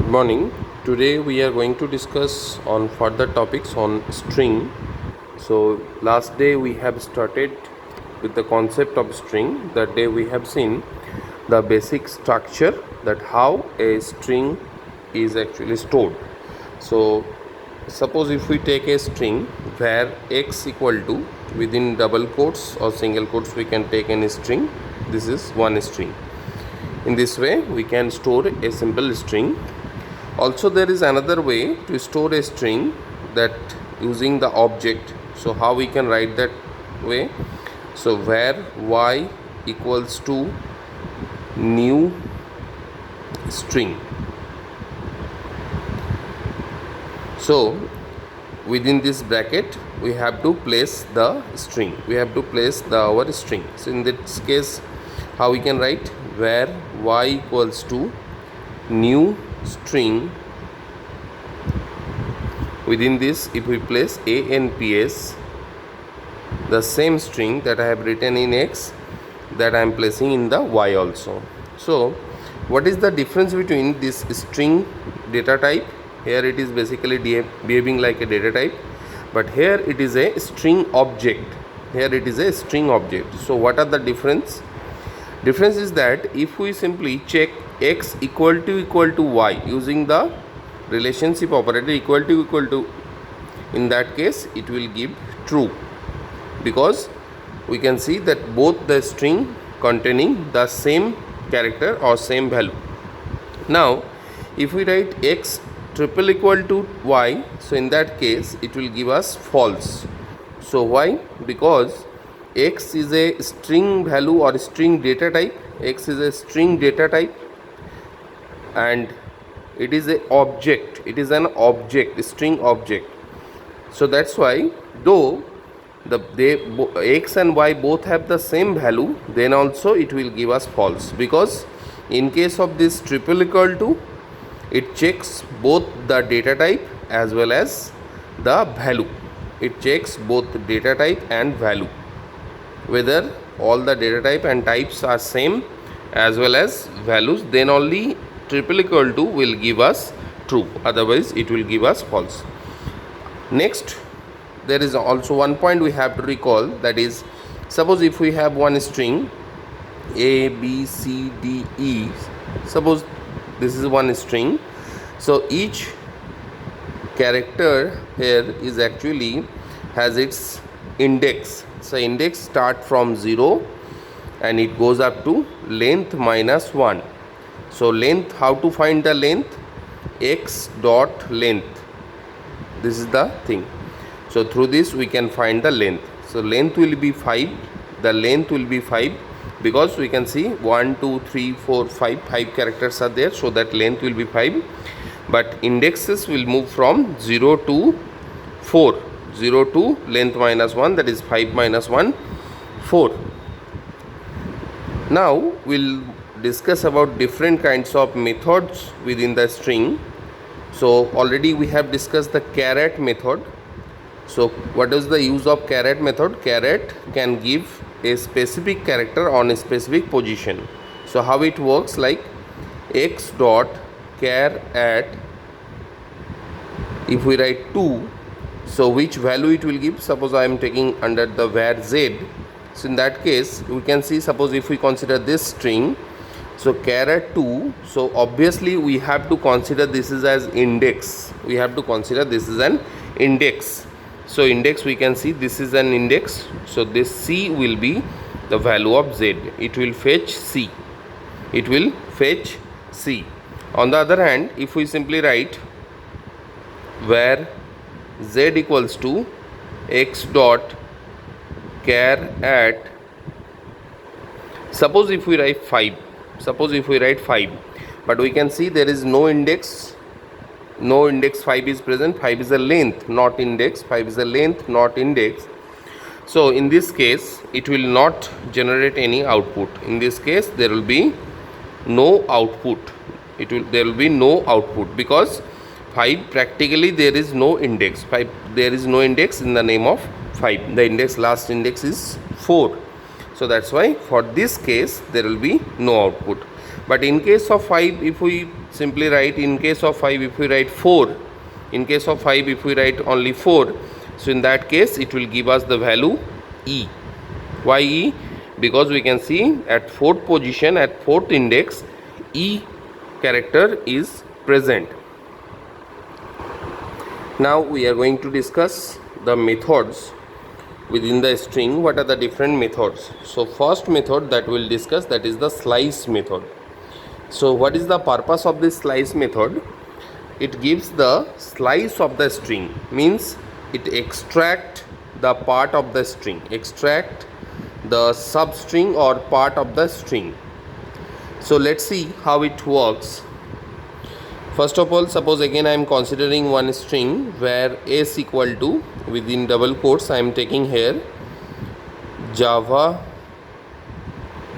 Morning. Today we are going to discuss on further topics on string. So last day we have started with the concept of string. That day we have seen the basic structure, that how a string is actually stored. So suppose if we take a string where x equal to, within double quotes or single quotes we can take any string. This is one string. In this way we can store a simple string. Also there is another way to store a string, that using the object. So how we can write that way? So where y equals to new string. So within this bracket we have to place the string, our string. So in this case how we can write? Where y equals to new string. Within this, if we place a and ps, the same string that I have written in x, that I am placing in the y also. So what is the difference between this string data type? Here it is basically behaving like a data type, but here it is a string object. So what are the difference? Difference is that if we simply check x equal to y using the relationship operator equal to, in that case it will give true, because we can see that both the string containing the same character or same value. Now if we write x triple equal to y, so in that case it will give us false. So why? Because x is a string value or string data type. And it is an object, string object. So that's why, though x and y both have the same value, then also it will give us false, because in case of this triple equal to, it checks both the data type as well as the value. It checks both data type and value, whether all the data type and types are same as well as values, then only triple equal to will give us true, otherwise it will give us false. Next, there is also one point we have to recall, that is, suppose if we have one string a b c d e, suppose this is one string. So each character here is actually has its index. So index start from 0 and it goes up to length minus 1. So length, how to find the length? X dot length. This is the thing. So through this we can find the length. So length will be 5. The length will be 5, because we can see 1 2 3 4 5 characters are there, so that length will be 5. But indexes will move from 0 to 4. 0 to length minus 1, that is 5 minus 1, 4. Now we'll discuss about different kinds of methods within the string. So already we have discussed the caret method. So what is the use of caret method? Caret can give a specific character on a specific position. So how it works? Like x dot char at, if we write 2, so which value it will give? Suppose I am taking under the var z. So in that case we can see, suppose if we consider this string, so char at 2, so obviously we have to consider this is as index. An index. So index, we can see this is an index. So this c will be the value of z. It will fetch c. On the other hand, if we simply write where z equals to x dot char at, suppose if we write 5, but we can see there is no index. 5 is present. 5 is a length, not index. So in this case it will not generate any output. In this case there will be no output. Because 5, practically there is no index. In the name of 5. The last index is 4. So that's why for this case there will be no output. But in case of 5, if we simply write, in case of 5 if we write 4, in case of 5 if we write only 4, so in that case it will give us the value E. Why E? Because we can see at 4th position, at 4th index, E character is present. Now we are going to discuss the methods within the string. What are the different methods? So first method that we'll discuss, that is the slice method. So what is the purpose of this slice method? It gives the slice of the string, means it extract the part of the string, extract the substring or part of the string. So let's see how it works. First of all, suppose again I am considering one string where s equal to, within double quotes I am taking here Java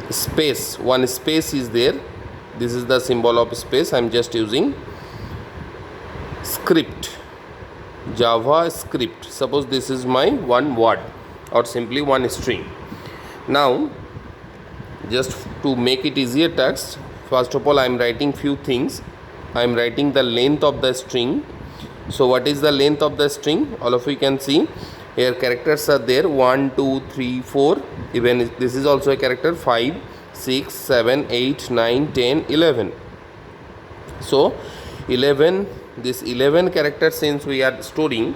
space, one space is there, this is the symbol of space, I am just using script, Java script. Suppose this is my one word or simply one string. Now just to make it easier text, first of all I am writing few things. I am writing the length of the string. So what is the length of the string? All of you can see here characters are there, 1 2 3 4, even this is also a character, 5 6 7 8 9 10 11. So 11, this 11 characters since we are storing,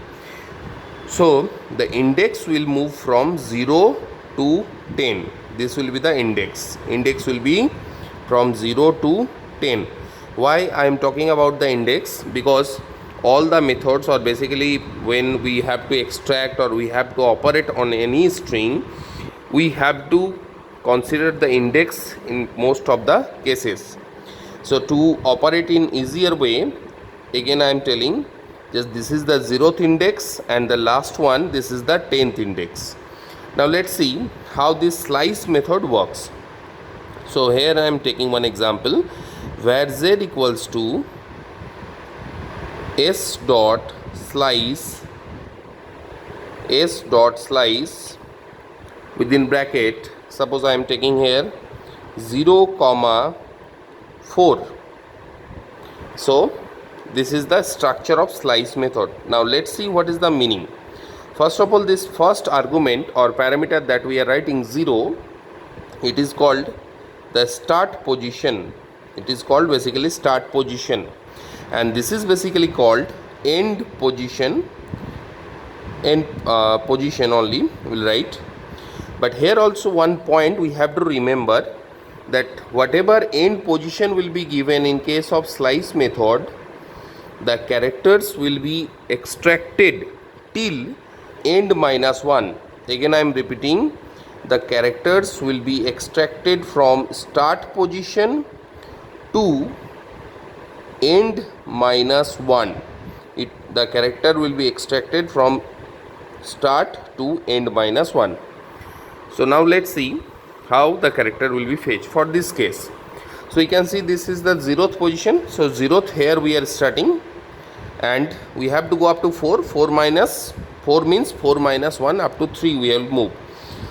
so the index will move from 0 to 10. This will be the index will be from 0 to 10. Why I am talking about the index? Because all the methods, or basically when we have to extract or we have to operate on any string, we have to consider the index in most of the cases. So to operate in easier way, again I am telling, just this is the 0th index and the last one, this is the 10th index. Now let's see how this slice method works. So here I am taking one example where z equals to s dot slice within bracket, suppose I am taking here 0 comma 4. So this is the structure of slice method. Now let's see what is the meaning. First of all, this first argument or parameter that we are writing 0, it is called the start position. It is called basically start position, and this is basically called end position. End position only we'll write. But here also one point we have to remember, that whatever end position will be given in case of slice method, the characters will be extracted till end minus 1. Again I am repeating, the characters will be extracted from start position to end minus 1. The character will be extracted from start to end minus 1. So now let's see how the character will be fetched for this case. So you can see this is the 0th position. So 0th here we are starting, and we have to go up to 4. 4 minus 4 means 4 minus 1 up to 3 we will move.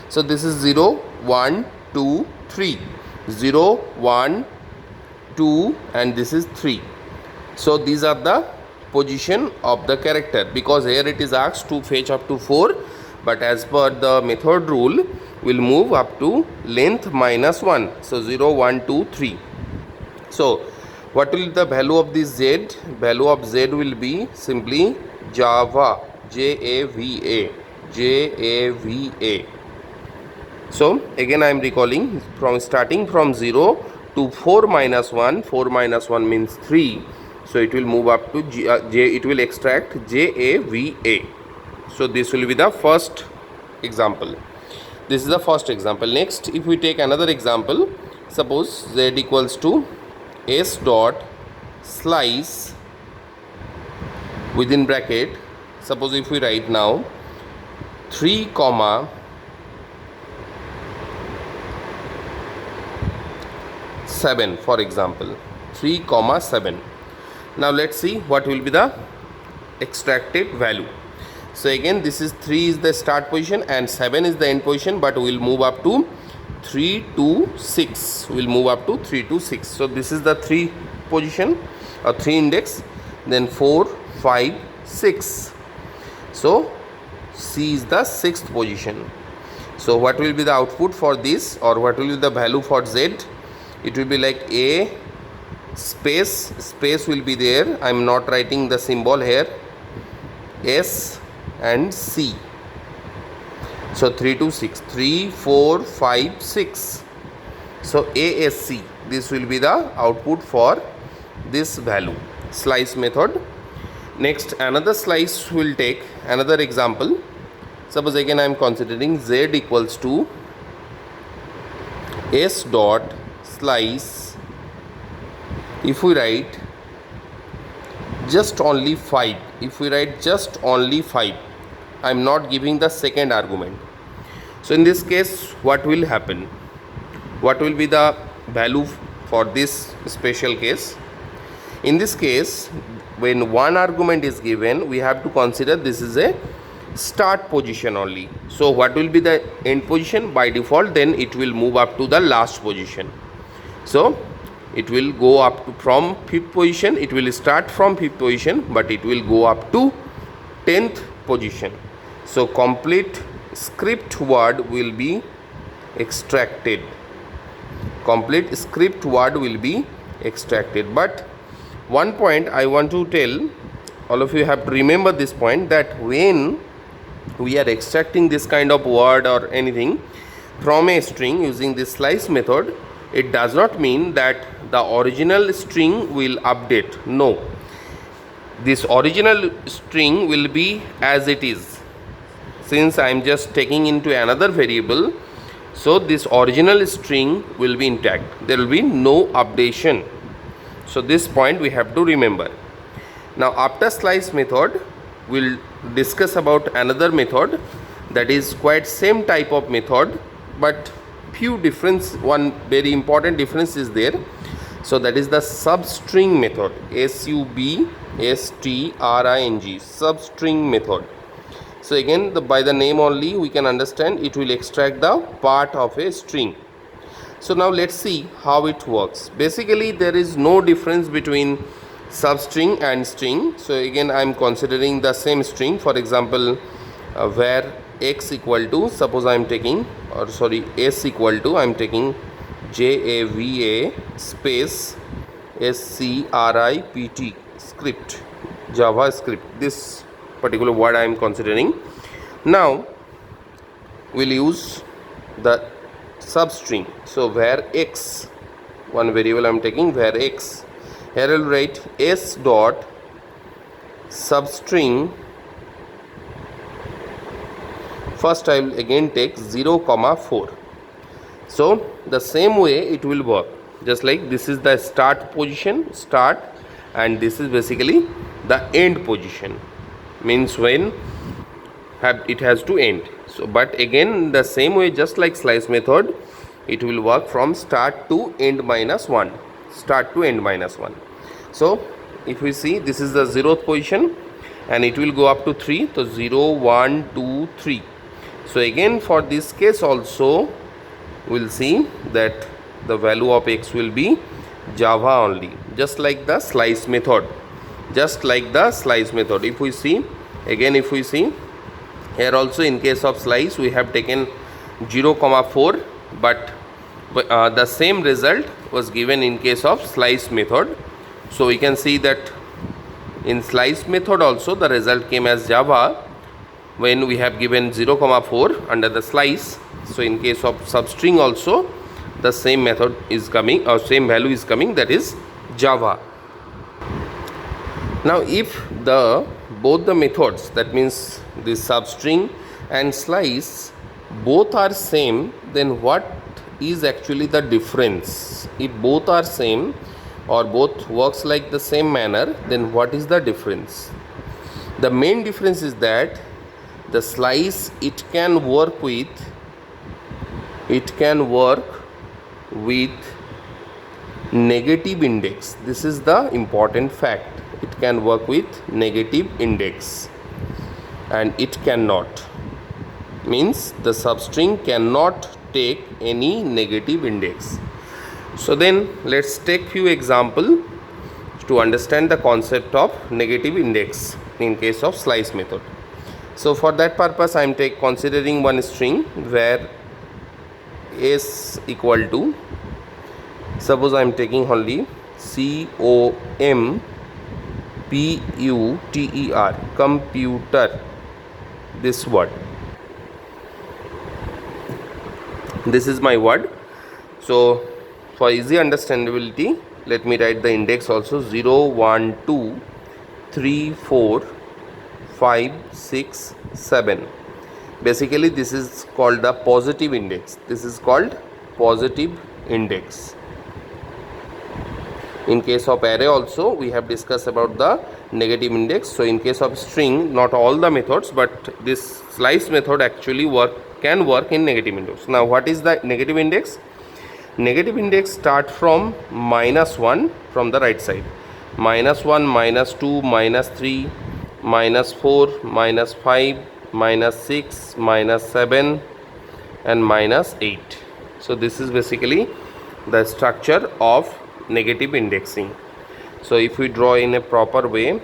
So this is 0 1 2 3, 0 1 2, and this is 3. So these are the position of the character, because here it is asked to fetch up to 4, but as per the method rule will move up to length minus 1. So 0 1 2 3. So what will be the value of this z? Value of z will be simply Java, Java. So again I am recalling, from starting from 0 to 4 minus 1. 4 minus 1 means 3. So it will move up to it will extract Java. So this will be the first example. This is the first example. Next, if we take another example, suppose z equals to s dot slice within bracket. Suppose if we write now 3 comma 7, for example 3 comma 7. Now let's see what will be the extracted value. So again this is 3 is the start position and 7 is the end position, but we will move up to 3 to 6. We will move up to 3 to 6. So this is the 3 position or 3 index, then 4, 5, 6. So C is the 6th position. So what will be the output for this, or what will be the value for Z? It will be like A space will be there. I am not writing the symbol here. S and C. So 3 to 6, 3, 4, 5, 6. So ASC, this will be the output for this value. Slice method. Next, another slice will take another example. Suppose again I am considering Z equals to S dot slice. If we write just only 5, if we write just only 5, I am not giving the second argument. So in this case, what will happen? What will be the value for this special case? In this case, when one argument is given, we have to consider this is a start position only. So what will be the end position? By default, then it will move up to the last position. So it will go up to from 5th position. It will start from 5th position, but it will go up to 10th position. So complete script word will be extracted. Complete script word will be extracted. But one point I want to tell, all of you have to remember this point, that when we are extracting this kind of word or anything from a string using this slice method, it does not mean that the original string will update. No, this original string will be as it is. Since I am just taking into another variable, so this original string will be intact. There will be no updation. So this point we have to remember. Now after slice method, we'll discuss about another method that is quite same type of method, but few difference. One very important difference is there. So that is the substring method. SUBSTRING, substring method. So again, by the name only we can understand it will extract the part of a string. So now let's see how it works. Basically there is no difference between substring and string. So again I am considering the same string. For example, where x equal to, suppose I am taking, or sorry, s equal to, I am taking JAVA space SCRIPT script, JavaScript, this particular word I am considering. Now we'll use the substring. So where x, one variable I am taking, where x, here I will write s dot substring. First I will again take 0, 4. So the same way it will work, just like this is the start position, start, and this is basically the end position, means when it has to end. So but again the same way, just like slice method, it will work from start to end minus 1, start to end minus 1. So if we see, this is the 0th position and it will go up to 3. So 0, 1, 2, 3. So again for this case also we'll see that the value of x will be Java only, just like the slice method, just like the slice method. If we see, again if we see here also, in case of slice we have taken 0, 4, but the same result was given in case of slice method. So we can see that in slice method also the result came as Java when we have given 0, 4 under the slice. So in case of substring also the same method is coming, or same value is coming, that is Java. Now if both the methods, that means the substring and slice, both are same, then what is actually the difference? If both are same or both works like the same manner, then what is the difference? The main difference is that the slice, it can work with negative index. This is the important fact. It can work with negative index, and it cannot, means the substring cannot take any negative index. So then let's take few example. to understand the concept of negative index in case of slice method. So for that purpose I am considering one string where s equal to, suppose I am taking only COMPUTER, computer, this word, this is my word. So for easy understandability, let me write the index also. 0 1 2 3 4 5 6 7. Basically this is called the positive index. This is called positive index. In case of array also we have discussed about the negative index. So in case of string, not all the methods, but this slice method actually can work in negative index. Now what is the negative index? Negative index start from -1 from the right side. -1, -2, -3, -4, -5, -6, -7 and -8. So this is basically the structure of negative indexing. So if we draw in a proper way,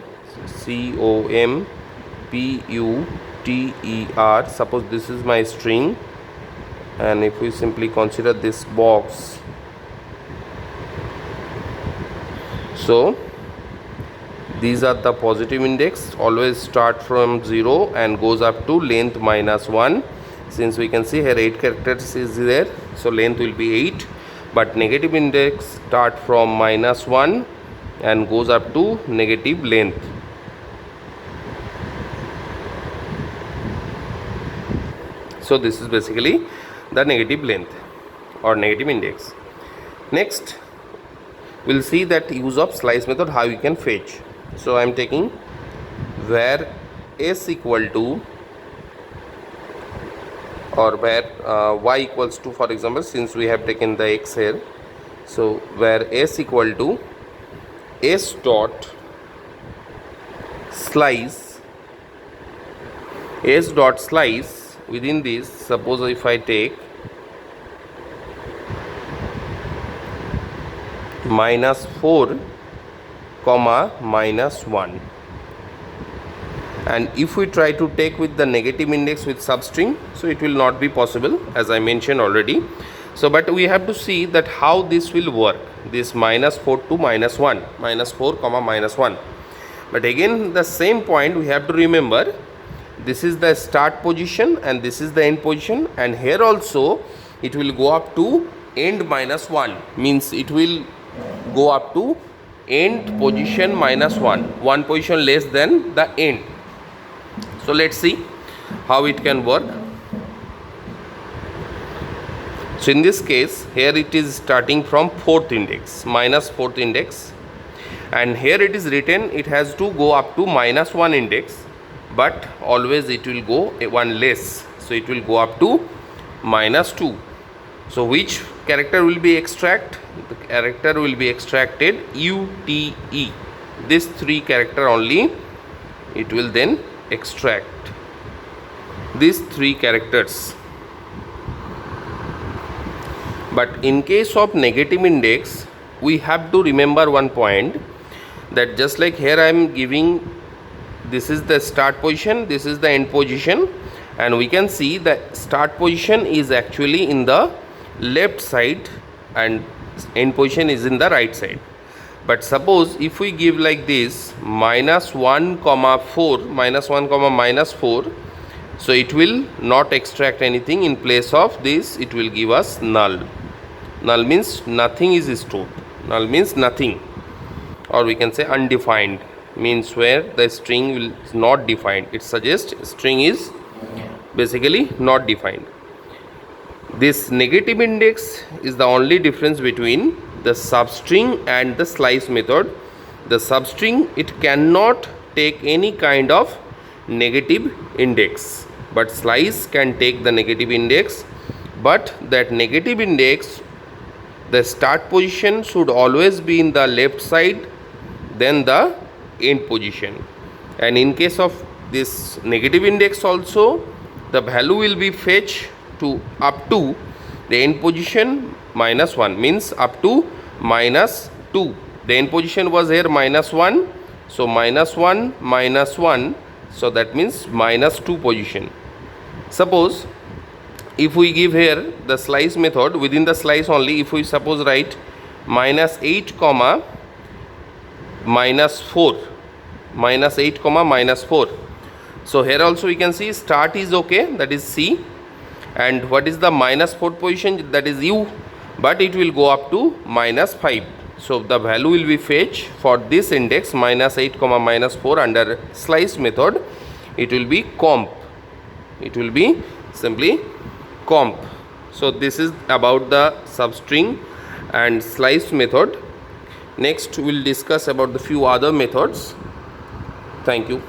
COMPUTER, suppose this is my string, and if we simply consider this box, so these are the positive index, always start from 0 and goes up to length -1. Since we can see here 8 characters is there, so length will be 8. But negative index start from -1 and goes up to negative length. So this is basically the negative length or negative index. Next we'll see that use of slice method, how you can fetch. So I am taking where s equal to, or where y equals to, for example, since we have taken the x here, so where s equal to s dot slice, s dot slice, within this, suppose if I take -4, -1, and if we try to take with the negative index with substring, so it will not be possible, as I mentioned already. So but we have to see that how this will work, this -4 to -1, -4, -1. But again the same point we have to remember, this is the start position and this is the end position, and here also it will go up to end -1, means it will go up to end position -1, one position less than the end. So let's see how it can work. So in this case, here it is starting from 4th index, -4th index, and here it is written it has to go up to -1 index, but always it will go one less, so it will go up to -2. So which character will be extract? The character will be extracted UTE. This 3 character only it will then extract, these 3 characters. But in case of negative index, we have to remember one point, that just like here I am giving, this is the start position, this is the end position, and we can see the start position is actually in the left side and end position is in the right side. But suppose if we give like this -1, -4, -1, -4, so it will not extract anything. In place of this it will give us null. Null means nothing is stored. Null means nothing, or we can say undefined, means where the string is not defined. It suggests string is basically not defined. This negative index is the only difference between the substring and the slice method. The substring, it cannot take any kind of negative index, but slice can take the negative index. But that negative index, the start position should always be in the left side, then the end position. And in case of this negative index also, the value will be fetched to up to the end position -1, means up to -2. The n position was here -1, so -1 -1, so that means -2 position. Suppose if we give here the slice method, within the slice only, if we suppose write -8 comma -4, -8 comma -4, so here also we can see start is okay, that is C, and what is the -4th position, that is U, but it will go up to -5. So the value will be fetched for this index -8 comma -4 under slice method. It will be comp, it will be simply comp. So this is about the substring and slice method. Next we will discuss about the few other methods. Thank you.